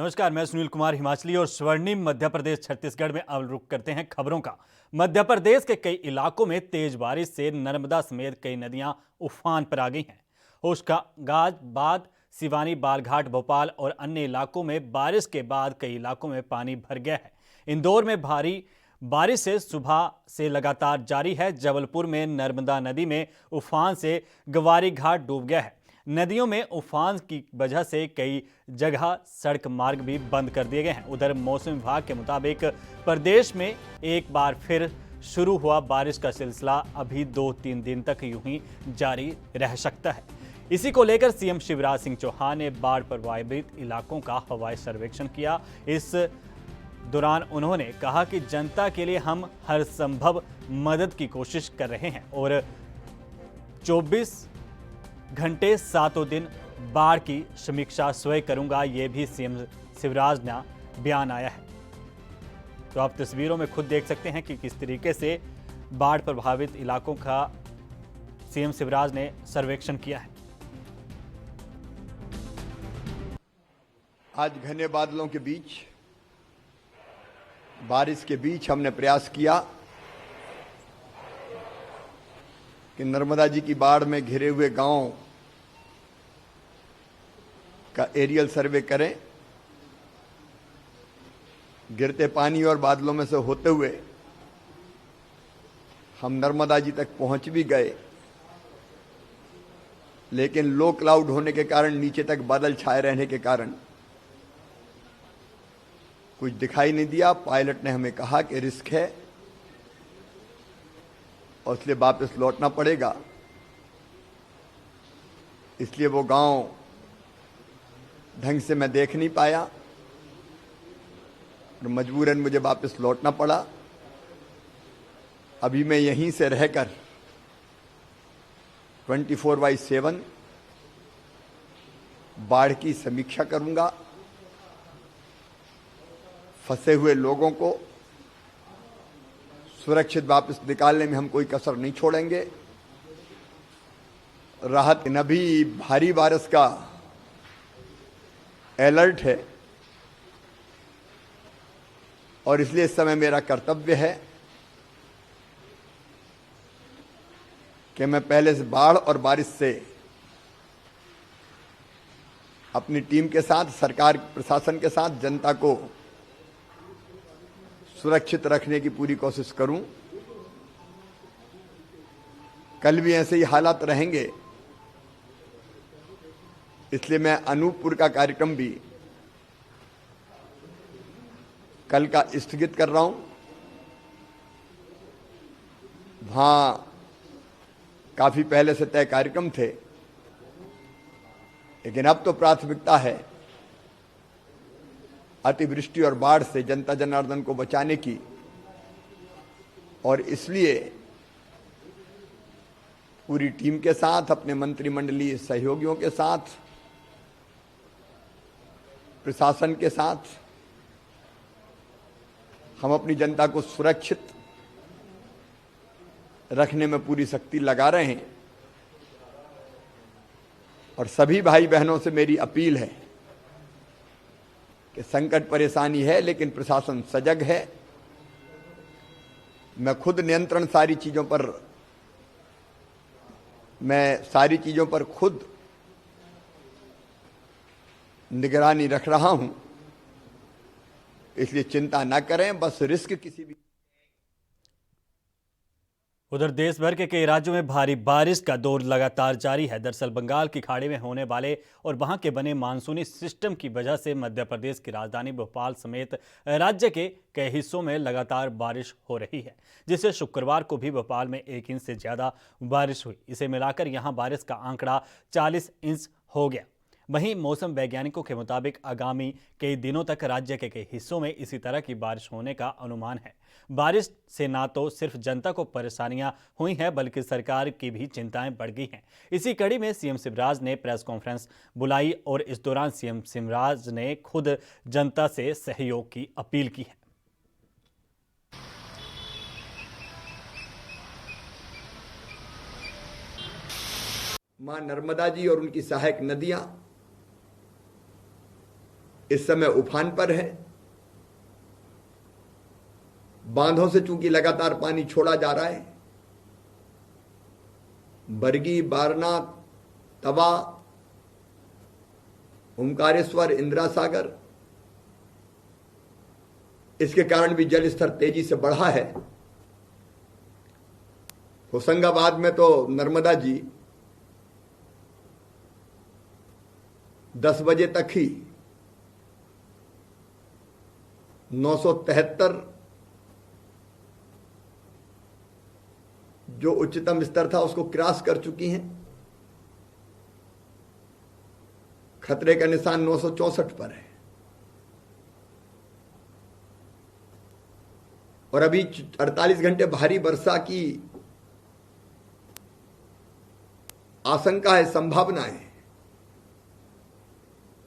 नमस्कार, मैं सुनील कुमार हिमाचली और स्वर्णिम मध्य प्रदेश छत्तीसगढ़ में अब रुख करते हैं खबरों का। मध्य प्रदेश के कई इलाकों में तेज बारिश से नर्मदा समेत कई नदियां उफान पर आ गई हैं। होशंगाबाद, सिवानी, बालघाट, भोपाल और अन्य इलाकों में बारिश के बाद कई इलाकों में पानी भर गया है। इंदौर में भारी बारिश से सुबह से लगातार जारी है। जबलपुर में नर्मदा नदी में उफान से गवारी घाट डूब गया है। नदियों में उफान की वजह से कई जगह सड़क मार्ग भी बंद कर दिए गए हैं। उधर मौसम विभाग के मुताबिक प्रदेश में एक बार फिर शुरू हुआ बारिश का सिलसिला अभी 2-3 दिन तक यूं ही जारी रह सकता है। इसी को लेकर सीएम शिवराज सिंह चौहान ने बाढ़ प्रभावित इलाकों का हवाई सर्वेक्षण किया। इस दौरान उन्होंने कहा कि जनता के लिए हम हर संभव मदद की कोशिश कर रहे हैं और 24 घंटे 7 दिन बाढ़ की समीक्षा स्वयं करूंगा, ये भी सीएम शिवराज का बयान आया है। तो आप तस्वीरों में खुद देख सकते हैं कि किस तरीके से बाढ़ प्रभावित इलाकों का सीएम शिवराज ने सर्वेक्षण किया है। आज घने बादलों के बीच, बारिश के बीच हमने प्रयास किया कि नर्मदा जी की बाढ़ में घिरे हुए गांव का एरियल सर्वे करें। गिरते पानी और बादलों में से होते हुए हम नर्मदा जी तक पहुंच भी गए, लेकिन लो क्लाउड होने के कारण, नीचे तक बादल छाए रहने के कारण कुछ दिखाई नहीं दिया। पायलट ने हमें कहा कि रिस्क है और इसलिए वापस लौटना पड़ेगा। इसलिए वो गांव ढंग से मैं देख नहीं पाया और मजबूरन मुझे वापस लौटना पड़ा। अभी मैं यहीं से रहकर 24/7 बाढ़ की समीक्षा करूंगा। फंसे हुए लोगों को सुरक्षित वापस निकालने में हम कोई कसर नहीं छोड़ेंगे। राहत न भी भारी बारिश का अलर्ट है और इसलिए इस समय मेरा कर्तव्य है कि मैं पहले से बाढ़ और बारिश से अपनी टीम के साथ, सरकार प्रशासन के साथ जनता को सुरक्षित रखने की पूरी कोशिश करूं। कल भी ऐसे ही हालात रहेंगे, इसलिए मैं अनूपपुर का कार्यक्रम भी कल का स्थगित कर रहा हूं। वहां काफी पहले से तय कार्यक्रम थे, लेकिन अब तो प्राथमिकता है अतिवृष्टि और बाढ़ से जनता जनार्दन को बचाने की, और इसलिए पूरी टीम के साथ, अपने मंत्रिमंडलीय सहयोगियों के साथ, प्रशासन के साथ हम अपनी जनता को सुरक्षित रखने में पूरी शक्ति लगा रहे हैं। और सभी भाई बहनों से मेरी अपील है कि संकट परेशानी है, लेकिन प्रशासन सजग है। मैं खुद नियंत्रण सारी चीजों पर खुद निगरानी रख रहा हूं, इसलिए चिंता ना करें। बस रिस्क किसी भी। उधर देश भर के कई राज्यों में भारी बारिश का दौर लगातार जारी है। दरअसल बंगाल की खाड़ी में होने वाले और वहां के बने मानसूनी सिस्टम की वजह से मध्य प्रदेश की राजधानी भोपाल समेत राज्य के कई हिस्सों में लगातार बारिश हो रही है, जिससे शुक्रवार को भी भोपाल में 1 इंच से ज्यादा बारिश हुई। इसे मिलाकर यहां बारिश का आंकड़ा 40 इंच हो गया। वहीं मौसम वैज्ञानिकों के मुताबिक आगामी कई दिनों तक राज्य के कई हिस्सों में इसी तरह की बारिश होने का अनुमान है। बारिश से ना तो सिर्फ जनता को परेशानियां हुई हैं, बल्कि सरकार की भी चिंताएं बढ़ गई हैं। इसी कड़ी में सीएम शिवराज ने प्रेस कॉन्फ्रेंस बुलाई और इस दौरान सीएम शिवराज ने खुद जनता से सहयोग की अपील की है। मां नर्मदा जी और उनकी सहायक नदियां इस समय उफान पर है। बांधों से चूंकि लगातार पानी छोड़ा जा रहा है, बरगी, बारना, तवा, ओंकारेश्वर, इंदिरा सागर, इसके कारण भी जल स्तर तेजी से बढ़ा है। होशंगाबाद में तो नर्मदा जी 10 बजे तक ही 973 जो उच्चतम स्तर था उसको क्रॉस कर चुकी हैं। खतरे का निशान 964 पर है और अभी 48 घंटे भारी वर्षा की आशंका है, संभावना है,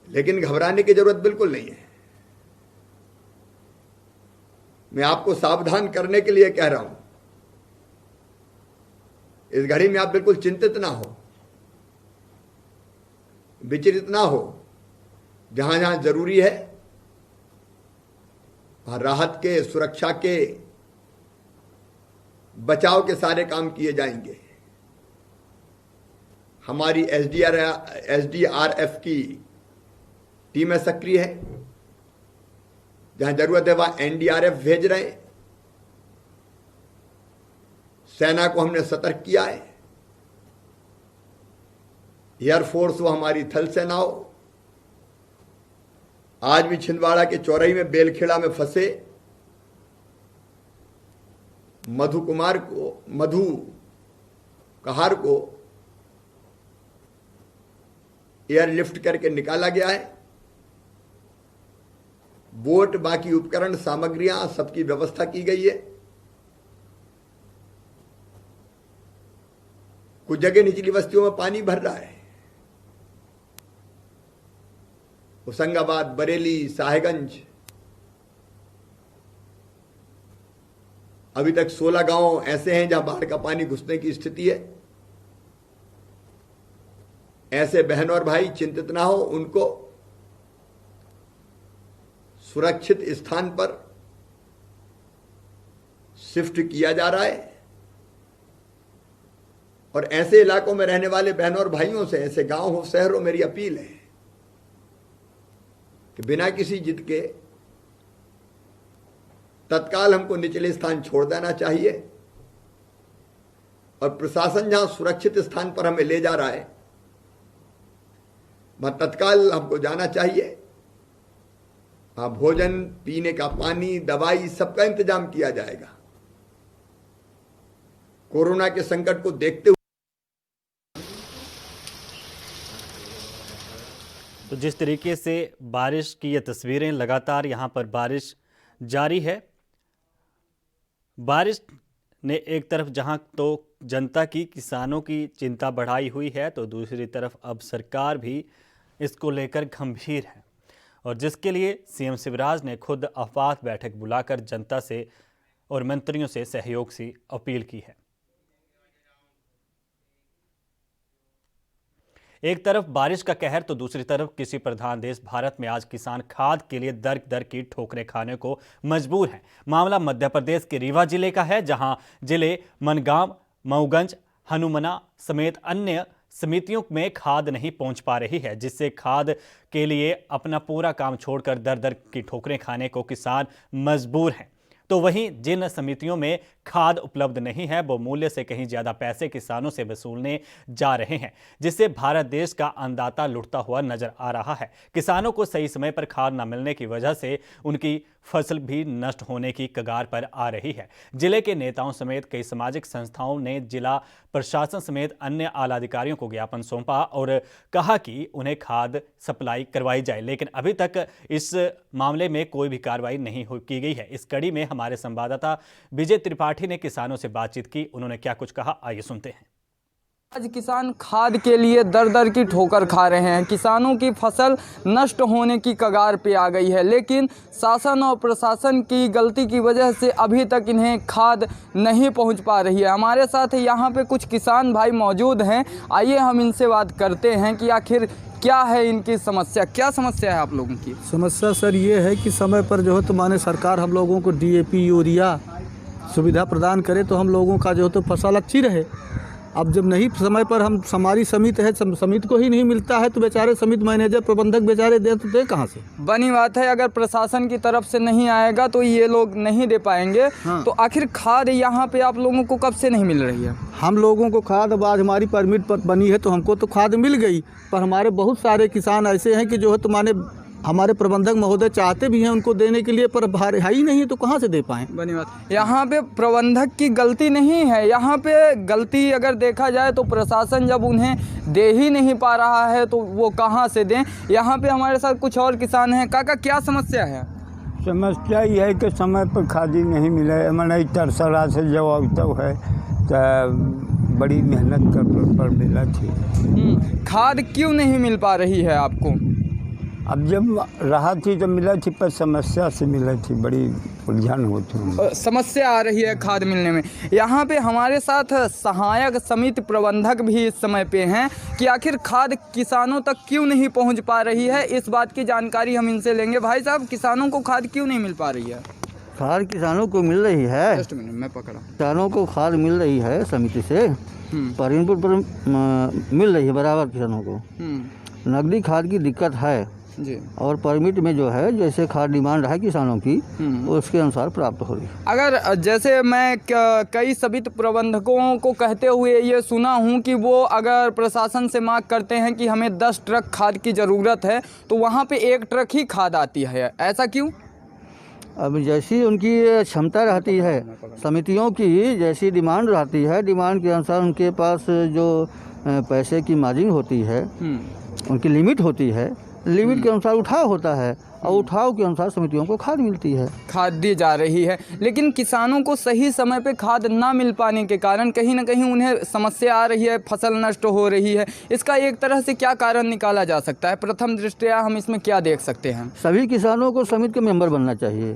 लेकिन घबराने की जरूरत बिल्कुल नहीं है। मैं आपको सावधान करने के लिए कह रहा हूं, इस घड़ी में आप बिल्कुल चिंतित ना हो, विचलित ना हो। जहां जहां जरूरी है वहां राहत के, सुरक्षा के, बचाव के सारे काम किए जाएंगे। हमारी एसडीआरएफ की टीमें सक्रिय है, जहां जरूरत है वहां एनडीआरएफ भेज रहे हैं। सेना को हमने सतर्क किया है, एयरफोर्स वो हमारी थल सेना हो। आज भी छिंदवाड़ा के चौराही में बेलखेड़ा में फंसे मधु कहार को एयरलिफ्ट करके निकाला गया है। बोट, बाकी उपकरण, सामग्रियां, सबकी व्यवस्था की गई है। कुछ जगह निचली बस्तियों में पानी भर रहा है। होशंगाबाद, बरेली, साहेबगंज, अभी तक 16 गांव ऐसे हैं जहां बाढ़ का पानी घुसने की स्थिति है। ऐसे बहन और भाई चिंतित ना हो, उनको सुरक्षित स्थान पर शिफ्ट किया जा रहा है। और ऐसे इलाकों में रहने वाले बहनों और भाइयों से, ऐसे गांव हो, शहर हो, मेरी अपील है कि बिना किसी जिद के तत्काल हमको निचले स्थान छोड़ देना चाहिए और प्रशासन जहां सुरक्षित स्थान पर हमें ले जा रहा है वहां तत्काल हमको जाना चाहिए। वहां भोजन, पीने का पानी, दवाई, सबका इंतजाम किया जाएगा। कोरोना के संकट को देखते हुए तो जिस तरीके से बारिश की ये तस्वीरें, लगातार यहाँ पर बारिश जारी है। बारिश ने एक तरफ जहाँ तो जनता की, किसानों की चिंता बढ़ाई हुई है, तो दूसरी तरफ अब सरकार भी इसको लेकर गंभीर है और जिसके लिए सीएम शिवराज ने खुद आपात बैठक बुलाकर जनता से और मंत्रियों से सहयोग की अपील की है। एक तरफ बारिश का कहर तो दूसरी तरफ कृषि प्रधान देश भारत में आज किसान खाद के लिए दर दर की ठोकरें खाने को मजबूर हैं। मामला मध्य प्रदेश के रीवा जिले का है, जहां जिले मनगांव, मऊगंज, हनुमना समेत अन्य समितियों में खाद नहीं पहुंच पा रही है, जिससे खाद के लिए अपना पूरा काम छोड़कर दर दर की ठोकरें खाने को किसान मजबूर हैं। तो वहीं जिन समितियों में खाद उपलब्ध नहीं है वो मूल्य से कहीं ज्यादा पैसे किसानों से वसूलने जा रहे हैं, जिससे भारत देश का अन्नदाता लुटता हुआ नजर आ रहा है। किसानों को सही समय पर खाद न मिलने की वजह से उनकी फसल भी नष्ट होने की कगार पर आ रही है। जिले के नेताओं समेत कई सामाजिक संस्थाओं ने जिला प्रशासन समेत अन्य आला अधिकारियों को ज्ञापन सौंपा और कहा कि उन्हें खाद सप्लाई करवाई जाए, लेकिन अभी तक इस मामले में कोई भी कार्रवाई नहीं की गई है। इस कड़ी में हमारे संवाददाता विजय त्रिपाठी ने किसानों से बातचीत की। उन्होंने क्या कुछ कहा, आइए सुनते हैं। आज किसान खाद के लिए दर दर की ठोकर खा रहे हैं। किसानों की फसल नष्ट होने की कगार पे आ गई है, लेकिन शासन और प्रशासन की गलती की वजह से अभी तक इन्हें खाद नहीं पहुंच पा रही है। हमारे साथ यहाँ पे कुछ किसान भाई मौजूद हैं, आइए हम इनसे बात करते हैं कि आखिर क्या है इनकी समस्या। क्या समस्या है आप लोगों की? समस्या सर ये है कि समय पर जो है तो माने सरकार हम लोगों को DAP यूरिया सुविधा प्रदान करे तो हम लोगों का जो है तो फसल अच्छी रहे। अब जब नहीं समय पर हम हमारी समिति है, समिति को ही नहीं मिलता है तो बेचारे समिति मैनेजर प्रबंधक बेचारे दे कहाँ से? बनी बात है, अगर प्रशासन की तरफ से नहीं आएगा तो ये लोग नहीं दे पाएंगे। हाँ। तो आखिर खाद यहाँ पे आप लोगों को कब से नहीं मिल रही है? हम लोगों को खाद अब आज हमारी परमिट पर बनी है तो हमको तो खाद मिल गई, पर हमारे बहुत सारे किसान ऐसे हैं कि जो है तो माने हमारे प्रबंधक महोदय चाहते भी हैं उनको देने के लिए, पर भार है ही नहीं तो कहाँ से दे पाएँ? बनी बात, यहाँ पे प्रबंधक की गलती नहीं है। यहाँ पे गलती अगर देखा जाए तो प्रशासन जब उन्हें दे ही नहीं पा रहा है तो वो कहाँ से दें। यहाँ पे हमारे साथ कुछ और किसान हैं। काका, क्या समस्या है? समस्या ये है कि समय पर खादी नहीं मिले, मैंने तरसरा से जवाब तब है तो बड़ी मेहनत कर मिला थी। खाद क्यों नहीं मिल पा रही है आपको? अब जब रहा थी तो मिला थी, पर समस्या से मिला थी, बड़ी उलझन होती। समस्या आ रही है खाद मिलने में। यहाँ पे हमारे साथ सहायक समिति प्रबंधक भी इस समय पे हैं कि आखिर खाद किसानों तक क्यों नहीं पहुँच पा रही है, इस बात की जानकारी हम इनसे लेंगे। भाई साहब, किसानों को खाद क्यों नहीं मिल पा रही है? खाद किसानों को मिल रही है। जस्ट मिनट, मैं पकड़ा। किसानों को खाद मिल रही है समिति से, पर इनपुट पर मिल रही है बराबर किसानों को। नकदी खाद की दिक्कत है जी, और परमिट में जो है जैसे खाद डिमांड है किसानों की उसके अनुसार प्राप्त हो रही है। अगर जैसे मैं कई समिति प्रबंधकों को कहते हुए ये सुना हूँ कि वो अगर प्रशासन से मांग करते हैं कि हमें 10 ट्रक खाद की ज़रूरत है तो वहाँ पे 1 ट्रक ही खाद आती है, ऐसा क्यों? अब जैसी उनकी क्षमता रहती है, समितियों की जैसी डिमांड रहती है, डिमांड के अनुसार उनके पास जो पैसे की मार्जिन होती है, उनकी लिमिट होती है, लिमिट के अनुसार उठाव होता है और उठाव के अनुसार समितियों को खाद मिलती है, खाद दी जा रही है। लेकिन किसानों को सही समय पे खाद ना मिल पाने के कारण कहीं ना कहीं उन्हें समस्या आ रही है, फसल नष्ट हो रही है। इसका एक तरह से क्या कारण निकाला जा सकता है? प्रथम दृष्टया हम इसमें क्या देख सकते हैं? सभी किसानों को समिति के मेंबर बनना चाहिए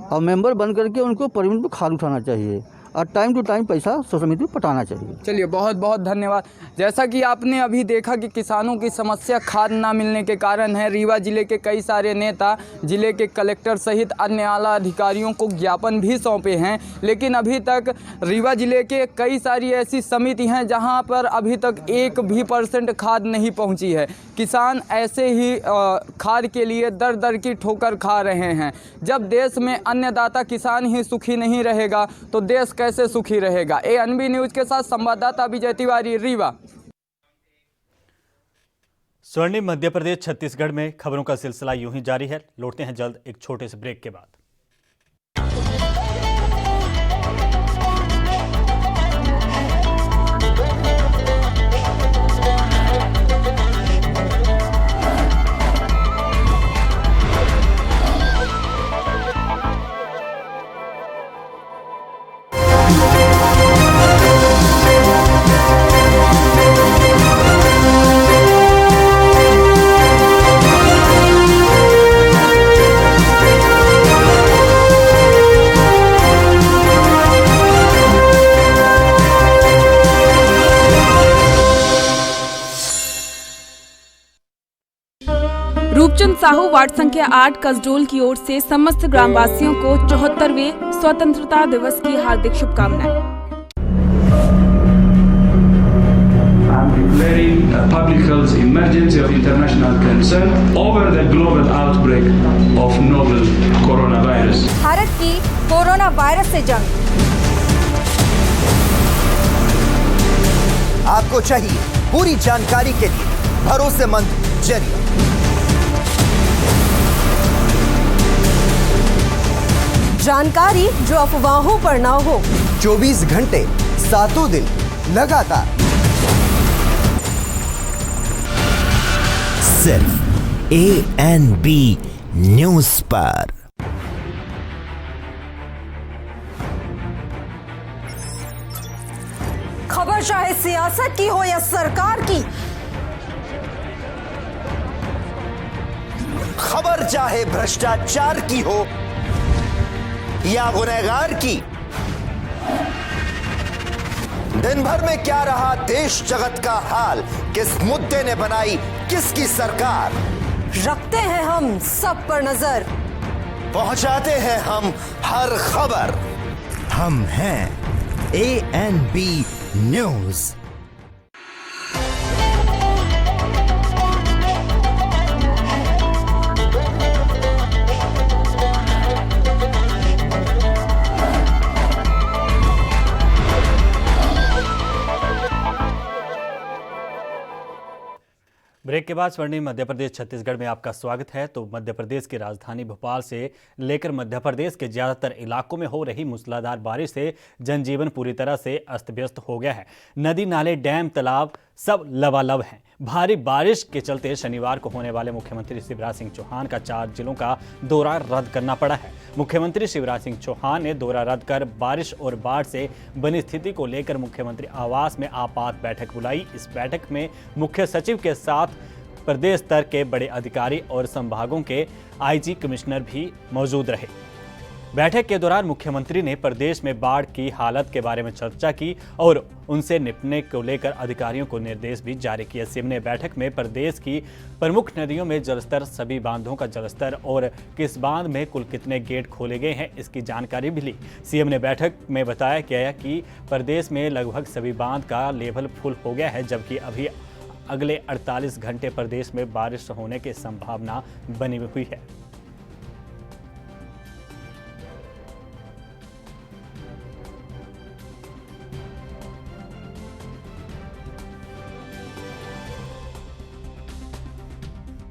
और मेंबर बन करके उनको परमिट पर खाद उठाना चाहिए और टाइम टू टाइम पैसा समिति को पटाना चाहिए। चलिए, बहुत बहुत धन्यवाद। जैसा कि आपने अभी देखा कि किसानों की समस्या खाद ना मिलने के कारण है। रीवा जिले के कई सारे नेता जिले के कलेक्टर सहित अन्य आला अधिकारियों को ज्ञापन भी सौंपे हैं, लेकिन अभी तक रीवा जिले के कई सारी ऐसी समिति हैं जहां पर अभी तक 1% खाद नहीं पहुंची है। किसान ऐसे ही खाद के लिए दर दर की ठोकर खा रहे हैं। जब देश में अन्नदाता किसान ही सुखी नहीं रहेगा तो देश कैसे सुखी रहेगा? ANB न्यूज के साथ संवाददाता विजय तिवारी, रीवा। स्वर्णिम मध्य प्रदेश छत्तीसगढ़ में खबरों का सिलसिला यूं ही जारी है। लौटते हैं जल्द एक छोटे से ब्रेक के बाद। रूपचंद साहू वार्ड संख्या 8 कसडोल की ओर से समस्त ग्रामवासियों को 74वें स्वतंत्रता दिवस की हार्दिक शुभकामनाएं। I'm declaring a public health emergency of international concern over the global outbreak of novel coronavirus. Bharat की कोरोना वायरस से जंग। आपको चाहिए पूरी जानकारी के लिए भरोसेमंद जरिया। जानकारी जो अफवाहों पर ना हो। 24 घंटे 7 दिन लगातार सिर्फ ANB न्यूज पर। खबर खबर चाहे सियासत की हो या सरकार की, खबर चाहे भ्रष्टाचार की हो या गुनहगार की, दिन भर में क्या रहा देश जगत का हाल, किस मुद्दे ने बनाई किसकी सरकार, रखते हैं हम सब पर नजर, पहुंचाते हैं हम हर खबर। हम हैं ANB न्यूज। ब्रेक के बाद स्वर्णिम मध्य प्रदेश छत्तीसगढ़ में आपका स्वागत है। तो मध्य प्रदेश की राजधानी भोपाल से लेकर मध्य प्रदेश के ज़्यादातर इलाकों में हो रही मूसलाधार बारिश से जनजीवन पूरी तरह से अस्त व्यस्त हो गया है। नदी नाले डैम तालाब सब लबालब हैं। भारी बारिश के चलते शनिवार को होने वाले मुख्यमंत्री शिवराज सिंह चौहान का 4 जिलों का दौरा रद्द करना पड़ा है। मुख्यमंत्री शिवराज सिंह चौहान ने दौरा रद्द कर बारिश और बाढ़ से बनी स्थिति को लेकर मुख्यमंत्री आवास में आपात बैठक बुलाई। इस बैठक में मुख्य सचिव के साथ प्रदेश स्तर के बड़े अधिकारी और संभागों के आईजी कमिश्नर भी मौजूद रहे। बैठक के दौरान मुख्यमंत्री ने प्रदेश में बाढ़ की हालत के बारे में चर्चा की और उनसे निपटने को लेकर अधिकारियों को निर्देश भी जारी किए। सीएम ने बैठक में प्रदेश की प्रमुख नदियों में जलस्तर, सभी बांधों का जलस्तर और किस बांध में कुल कितने गेट खोले गए हैं इसकी जानकारी भी ली। सीएम ने बैठक में बताया गया कि प्रदेश में लगभग सभी बांध का लेवल फुल हो गया है, जबकि अभी अगले 48 घंटे प्रदेश में बारिश होने की संभावना बनी हुई है।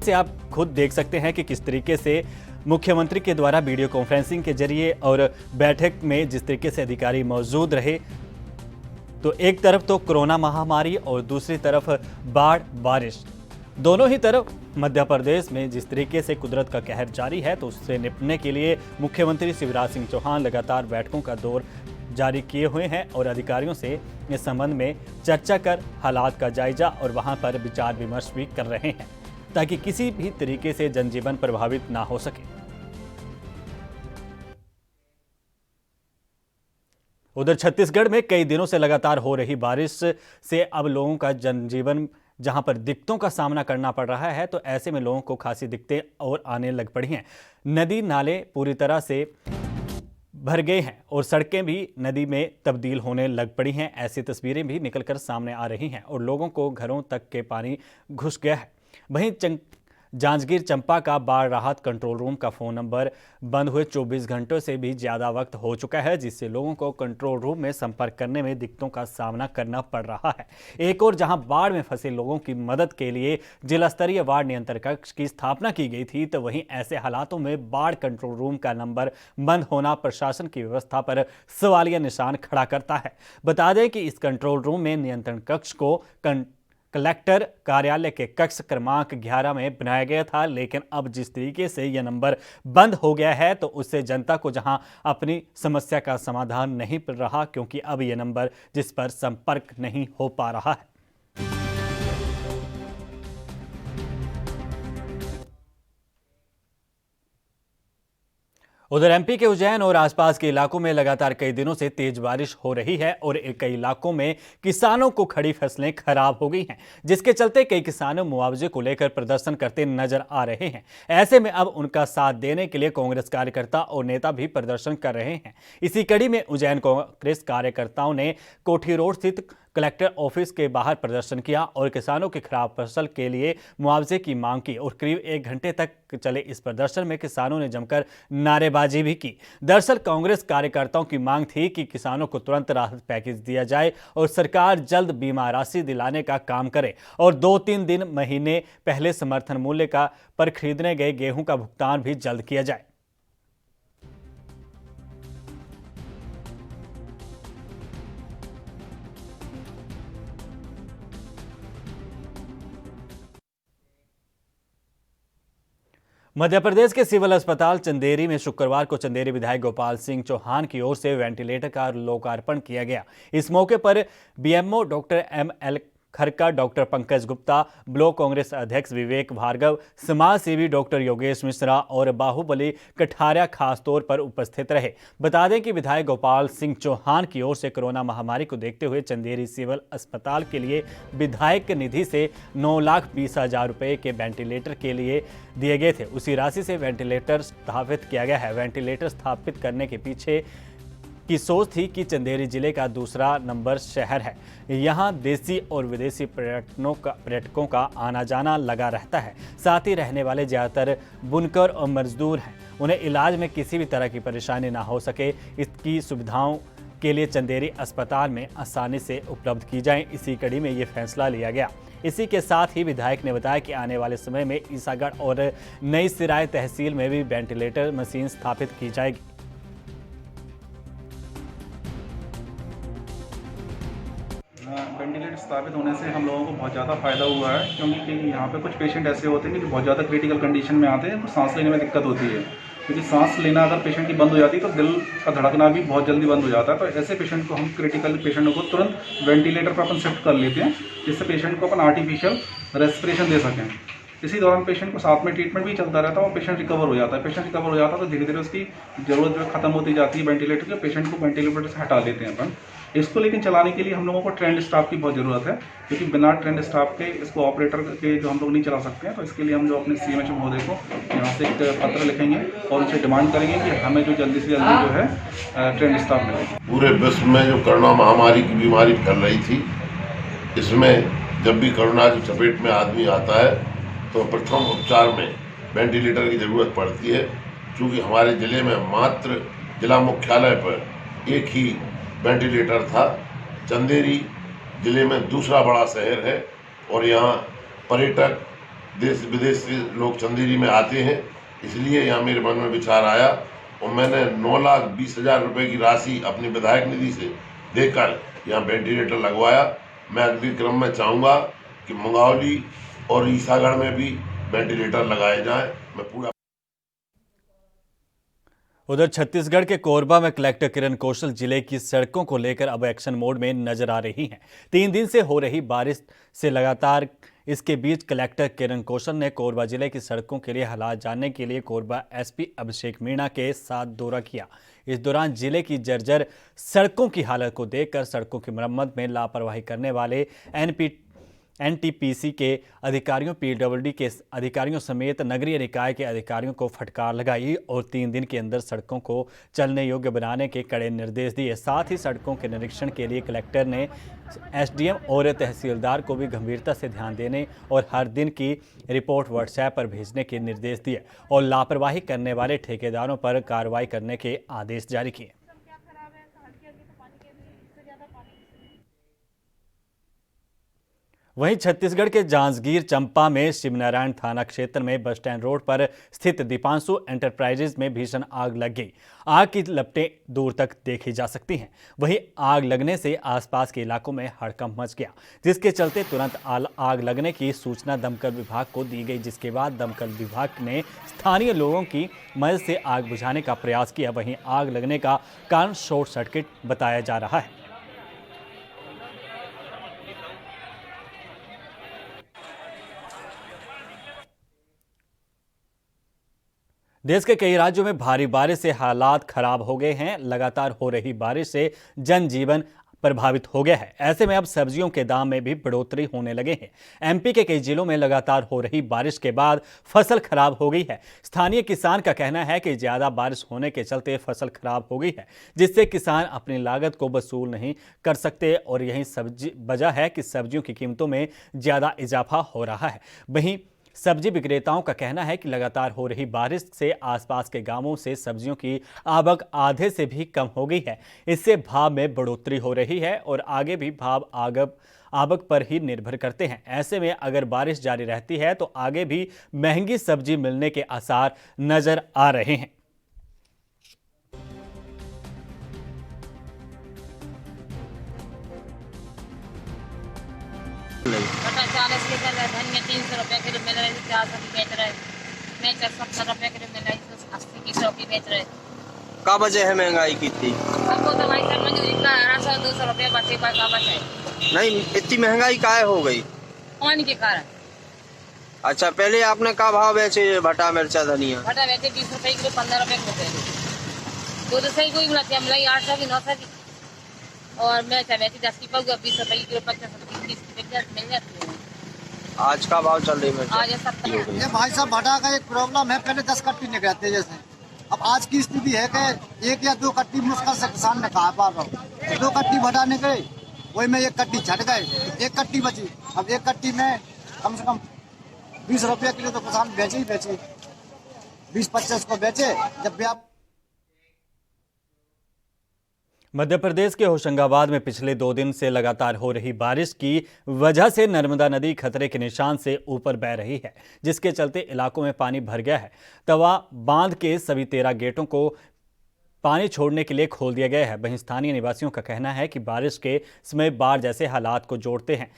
से आप खुद देख सकते हैं कि किस तरीके से मुख्यमंत्री के द्वारा वीडियो कॉन्फ्रेंसिंग के जरिए और बैठक में जिस तरीके से अधिकारी मौजूद रहे, तो एक तरफ तो कोरोना महामारी और दूसरी तरफ बाढ़ बारिश, दोनों ही तरफ मध्य प्रदेश में जिस तरीके से कुदरत का कहर जारी है, तो उससे निपटने के लिए मुख्यमंत्री शिवराज सिंह चौहान लगातार बैठकों का दौर जारी किए हुए हैं और अधिकारियों से इस संबंध में चर्चा कर हालात का जायजा और वहां पर विचार विमर्श भी कर रहे हैं ताकि किसी भी तरीके से जनजीवन प्रभावित ना हो सके। उधर छत्तीसगढ़ में कई दिनों से लगातार हो रही बारिश से अब लोगों का जनजीवन जहां पर दिक्कतों का सामना करना पड़ रहा है, तो ऐसे में लोगों को खासी दिक्कतें और आने लग पड़ी हैं। नदी नाले पूरी तरह से भर गए हैं और सड़कें भी नदी में तब्दील होने लग पड़ी हैं। ऐसी तस्वीरें भी निकलकर सामने आ रही हैं और लोगों को घरों तक के पानी घुस गया है। वहीं जांजगीर चंपा का बाढ़ राहत कंट्रोल रूम का फ़ोन नंबर बंद हुए 24 घंटों से भी ज़्यादा वक्त हो चुका है, जिससे लोगों को कंट्रोल रूम में संपर्क करने में दिक्कतों का सामना करना पड़ रहा है। एक और जहां बाढ़ में फंसे लोगों की मदद के लिए जिला स्तरीय बाढ़ नियंत्रण कक्ष की स्थापना की गई थी, तो वहीं ऐसे हालातों में बाढ़ कंट्रोल रूम का नंबर बंद होना प्रशासन की व्यवस्था पर सवालिया निशान खड़ा करता है। बता दें कि इस कंट्रोल रूम में नियंत्रण कक्ष को कलेक्टर कार्यालय के कक्ष क्रमांक 11 में बनाया गया था, लेकिन अब जिस तरीके से यह नंबर बंद हो गया है, तो उससे जनता को जहां अपनी समस्या का समाधान नहीं मिल रहा, क्योंकि अब यह नंबर जिस पर संपर्क नहीं हो पा रहा है। उधर एमपी के उज्जैन और आसपास के इलाकों में लगातार कई दिनों से तेज बारिश हो रही है और कई इलाकों में किसानों को खड़ी फसलें खराब हो गई हैं, जिसके चलते कई किसान मुआवजे को लेकर प्रदर्शन करते नजर आ रहे हैं। ऐसे में अब उनका साथ देने के लिए कांग्रेस कार्यकर्ता और नेता भी प्रदर्शन कर रहे हैं। इसी कड़ी में उज्जैन कांग्रेस कार्यकर्ताओं ने कोठी रोड स्थित कलेक्टर ऑफिस के बाहर प्रदर्शन किया और किसानों की खराब फसल के लिए मुआवजे की मांग की और करीब 1 घंटे तक चले इस प्रदर्शन में किसानों ने जमकर नारेबाजी भी की। दरअसल कांग्रेस कार्यकर्ताओं की मांग थी कि किसानों को तुरंत राहत पैकेज दिया जाए और सरकार जल्द बीमा राशि दिलाने का काम करे और 2-3 दिन महीने पहले समर्थन मूल्य का पर खरीदने गए गेहूं का भुगतान भी जल्द किया जाए। मध्य प्रदेश के सिविल अस्पताल चंदेरी में शुक्रवार को चंदेरी विधायक गोपाल सिंह चौहान की ओर से वेंटिलेटर का लोकार्पण किया गया। इस मौके पर बीएमओ डॉक्टर ML खरका, डॉक्टर पंकज गुप्ता, ब्लॉक कांग्रेस अध्यक्ष विवेक भार्गव, समाज सेवी डॉक्टर योगेश मिश्रा और बाहुबली कठारिया खास तौर पर उपस्थित रहे। बता दें कि विधायक गोपाल सिंह चौहान की ओर से कोरोना महामारी को देखते हुए चंदेरी सिविल अस्पताल के लिए विधायक निधि से 9,20,000 रुपये के वेंटिलेटर के लिए दिए गए थे। उसी राशि से वेंटिलेटर स्थापित किया गया है। वेंटिलेटर स्थापित करने के पीछे की सोच थी कि चंदेरी जिले का दूसरा नंबर शहर है। यहाँ देसी और विदेशी पर्यटकों का आना जाना लगा रहता है। साथ ही रहने वाले ज़्यादातर बुनकर और मजदूर हैं। उन्हें इलाज में किसी भी तरह की परेशानी ना हो सके, इसकी सुविधाओं के लिए चंदेरी अस्पताल में आसानी से उपलब्ध की जाए। इसी कड़ी में ये फैसला लिया गया। इसी के साथ ही विधायक ने बताया कि आने वाले समय में ईसागढ़ और नई सिराय तहसील में भी वेंटिलेटर मशीन स्थापित की जाएगी। वेंटिलेटर स्थापित होने से हम लोगों को बहुत ज़्यादा फ़ायदा हुआ है, क्योंकि यहाँ पे कुछ पेशेंट ऐसे होते हैं कि बहुत ज़्यादा क्रिटिकल कंडीशन में आते हैं, तो सांस लेने में दिक्कत होती है। क्योंकि सांस लेना अगर पेशेंट की बंद हो जाती है तो दिल का धड़कना भी बहुत जल्दी बंद हो जाता है। तो ऐसे पेशेंट को हम क्रिटिकल पेशेंटों को तुरंत वेंटिलेटर पर अपन शिफ्ट कर लेते हैं, जिससे पेशेंट को अपन आर्टिफिशियल रेस्पिरेशन दे सकें। इसी दौरान पेशेंट को साथ में ट्रीटमेंट भी चलता रहता है और पेशेंट रिकवर हो जाता है। पेशेंट रिकवर हो जाता है तो धीरे धीरे उसकी ज़रूरत जो खत्म होती जाती है वेंटिलेटर की, पेशेंट को वेंटिलेटर से हटा लेते हैं अपन। इसको लेकिन चलाने के लिए हम लोगों को ट्रेंड स्टाफ की बहुत ज़रूरत है, क्योंकि बिना ट्रेंड स्टाफ के इसको ऑपरेटर के जो हम लोग नहीं चला सकते हैं। तो इसके लिए हम जो अपने CMH महोदय को यहाँ से एक पत्र लिखेंगे और उनसे डिमांड करेंगे कि हमें जो जल्दी से जल्दी जो है ट्रेंड स्टाफ मिले। पूरे विश्व में जो कोरोना महामारी की बीमारी फैल रही थी, इसमें जब भी कोरोना की चपेट में आदमी आता है तो प्रथम उपचार में वेंटिलेटर की ज़रूरत पड़ती है। चूँकि हमारे ज़िले में मात्र जिला मुख्यालय पर एक ही वेंटिलेटर था। चंदेरी ज़िले में दूसरा बड़ा शहर है और यहाँ पर्यटक देश विदेश से लोग चंदेरी में आते हैं, इसलिए यहाँ मेरे मन में विचार आया और मैंने 9,20,000 रुपये की राशि अपनी विधायक निधि से देकर यहाँ वेंटिलेटर लगवाया। मैं अगले क्रम में चाहूँगा कि मुंगावली और ईसागढ़ में भी वेंटिलेटर लगाए जाएं। मैं पूरा उधर छत्तीसगढ़ के कोरबा में कलेक्टर किरण कौशल जिले की सड़कों को लेकर अब एक्शन मोड में नजर आ रही हैं। 3 दिन से हो रही बारिश से लगातार इसके बीच कलेक्टर किरण कौशल ने कोरबा जिले की सड़कों के लिए हालात जानने के लिए कोरबा SP अभिषेक मीणा के साथ दौरा किया। इस दौरान जिले की जर्जर सड़कों की हालत को देखकर सड़कों की मरम्मत में लापरवाही करने वाले NTPC के अधिकारियों, PWD के अधिकारियों समेत नगरीय निकाय के अधिकारियों को फटकार लगाई और 3 दिन के अंदर सड़कों को चलने योग्य बनाने के कड़े निर्देश दिए। साथ ही सड़कों के निरीक्षण के लिए कलेक्टर ने SDM और तहसीलदार को भी गंभीरता से ध्यान देने और हर दिन की रिपोर्ट WhatsApp पर भेजने के निर्देश दिए और लापरवाही करने वाले ठेकेदारों पर कार्रवाई करने के आदेश जारी किए। वहीं छत्तीसगढ़ के जांजगीर चंपा में शिवनारायण थाना क्षेत्र में बस स्टैंड रोड पर स्थित दीपांशु एंटरप्राइजेज में भीषण आग लग गई। आग की लपटें दूर तक देखी जा सकती हैं। वहीं आग लगने से आसपास के इलाकों में हड़कंप मच गया, जिसके चलते तुरंत आग लगने की सूचना दमकल विभाग को दी गई, जिसके बाद दमकल विभाग ने स्थानीय लोगों की मदद से आग बुझाने का प्रयास किया। वहीं आग लगने का कारण शॉर्ट सर्किट बताया जा रहा है। देश के कई राज्यों में भारी बारिश से हालात खराब हो गए हैं। लगातार हो रही बारिश से जनजीवन प्रभावित हो गया है। ऐसे में अब सब्जियों के दाम में भी बढ़ोतरी होने लगे हैं। MP के कई जिलों में लगातार हो रही बारिश के बाद फसल खराब हो गई है। स्थानीय किसान का कहना है कि ज्यादा बारिश होने के चलते फसल खराब हो गई है, जिससे किसान अपनी लागत को वसूल नहीं कर सकते और यही वजह है कि सब्जियों की कीमतों में ज्यादा इजाफा हो रहा है। वहीं सब्जी विक्रेताओं का कहना है कि लगातार हो रही बारिश से आसपास के गांवों से सब्जियों की आवक आधे से भी कम हो गई है। इससे भाव में बढ़ोतरी हो रही है और आगे भी भाव आवक पर ही निर्भर करते हैं। ऐसे में अगर बारिश जारी रहती है तो आगे भी महंगी सब्जी मिलने के आसार नजर आ रहे हैं। धनिया 300 रुपये किलो मिल रही है, 400 बेच रहे। मैं 70 रुपए किलो मिलाई तो 80 की सौ की बेच रहे। का वजह है महंगाई की थी? हमको तो भाई साहब मुझे इतना 100-200 रुपए बचे का बचे। नहीं, इतनी महंगाई काहे हो गई? पानी के कारण। अच्छा, पहले आपने का भाव बेचे भटा मिर्चा धनिया? भटा बेचे 20 रुपए किलो, 15 रुपए किलो। तो सही कोई मिलाती है, मिलाई 800 की 900 की। और मैं बेची 10 की पाऊँ, 20 रुपए किलो, 50 रुपए की मिल जाती है। आज का भाव चल रही मिर्चा? आज 70। ये भाई साहब भटा का एक प्रॉब्लम है, पहले 10 कट्टी निकलते जैसे, अब आज की स्थिति है कि 1 या 2 कट्टी मुश्किल से किसान ने खा पा रहा हूँ। 2 कट्टी भटा निकले, वही में 1 कट्टी छट गए, 1 कट्टी बची। अब 1 कट्टी में कम से कम 20 रुपये किलो तो किसान बेचे ही बेचे, 20-25 को बेचे। जब भी आप मध्य प्रदेश के होशंगाबाद में पिछले 2 दिन से लगातार हो रही बारिश की वजह से नर्मदा नदी खतरे के निशान से ऊपर बह रही है, जिसके चलते इलाकों में पानी भर गया है। तवा बांध के सभी 13 गेटों को पानी छोड़ने के लिए खोल दिया गया है। वहीं स्थानीय निवासियों का कहना है कि बारिश के समय बाढ़ जैसे हालात को जोड़ते हैं।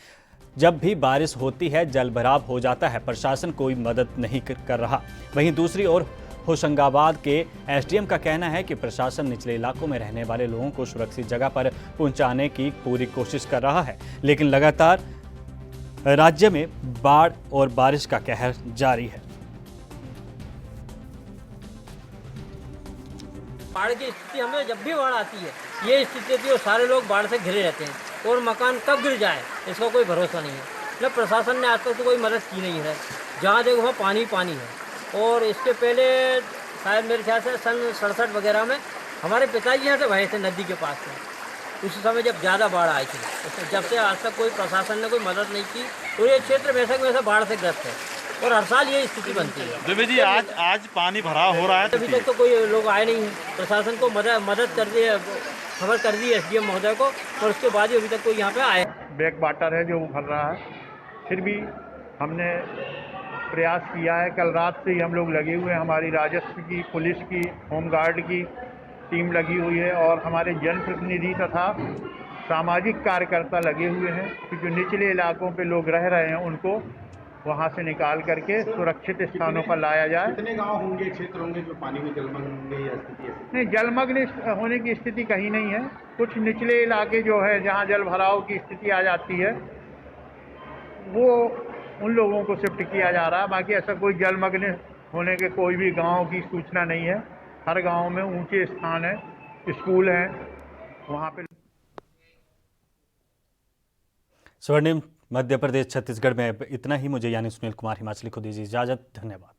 जब भी बारिश होती है जल भराव हो जाता है, प्रशासन कोई मदद नहीं कर रहा। वहीं दूसरी ओर होशंगाबाद के एसडीएम का कहना है कि प्रशासन निचले इलाकों में रहने वाले लोगों को सुरक्षित जगह पर पहुंचाने की पूरी कोशिश कर रहा है, लेकिन लगातार राज्य में बाढ़ और बारिश का कहर जारी है। बाढ़ की स्थिति हमें जब भी बाढ़ आती है, ये स्थिति होती है और सारे लोग बाढ़ से घिरे रहते हैं और मकान कब गिर जाए इसका कोई भरोसा नहीं है। मतलब प्रशासन ने आज तक तो कोई मदद की नहीं है। जहाँ देखो वहाँ पानी पानी है। और इसके पहले शायद मेरे ख्याल से सन 67 वगैरह में हमारे पिताजी यहाँ से भये थे नदी के पास से, उस समय जब ज़्यादा बाढ़ आई थी। तो जब से आज तक कोई प्रशासन ने कोई मदद नहीं की और ये क्षेत्र वैसा वैसा बाढ़ से ग्रस्त है और हर साल ये स्थिति बनती है। देवी जी, आज पानी भरा हो रहा है, अभी तक तो कोई लोग आए नहीं हैं। प्रशासन को मदद कर दी, खबर कर दी एसडीएम महोदय को, और उसके बाद ही अभी तक कोई यहाँ पे आए। बैक वाटर है जो भर रहा है, फिर भी हमने प्रयास किया है। कल रात से ही हम लोग लगे हुए हैं, हमारी राजस्व की, पुलिस की, होमगार्ड की टीम लगी हुई है और हमारे जनप्रतिनिधि तथा सामाजिक कार्यकर्ता लगे हुए हैं कि जो निचले इलाकों पे लोग रह रहे हैं उनको वहाँ से निकाल करके सुरक्षित स्थानों पर लाया जाए। कितने गांव होंगे, क्षेत्र होंगे जो पानी में जलमग्न होंगे या स्थिति है? नहीं, जलमग्न होने की स्थिति कहीं नहीं है। कुछ निचले इलाके जो है जहाँ जल भराव की स्थिति आ जाती है वो उन लोगों को शिफ्ट किया जा रहा है। बाकी ऐसा कोई जलमग्न होने के कोई भी गांव की सूचना नहीं है। हर गांव में ऊंचे स्थान है, स्कूल हैं, वहाँ पे। स्वर्णिम मध्य प्रदेश छत्तीसगढ़ में इतना ही। मुझे यानी सुनील कुमार हिमाचली को दीजिए इजाजत। धन्यवाद।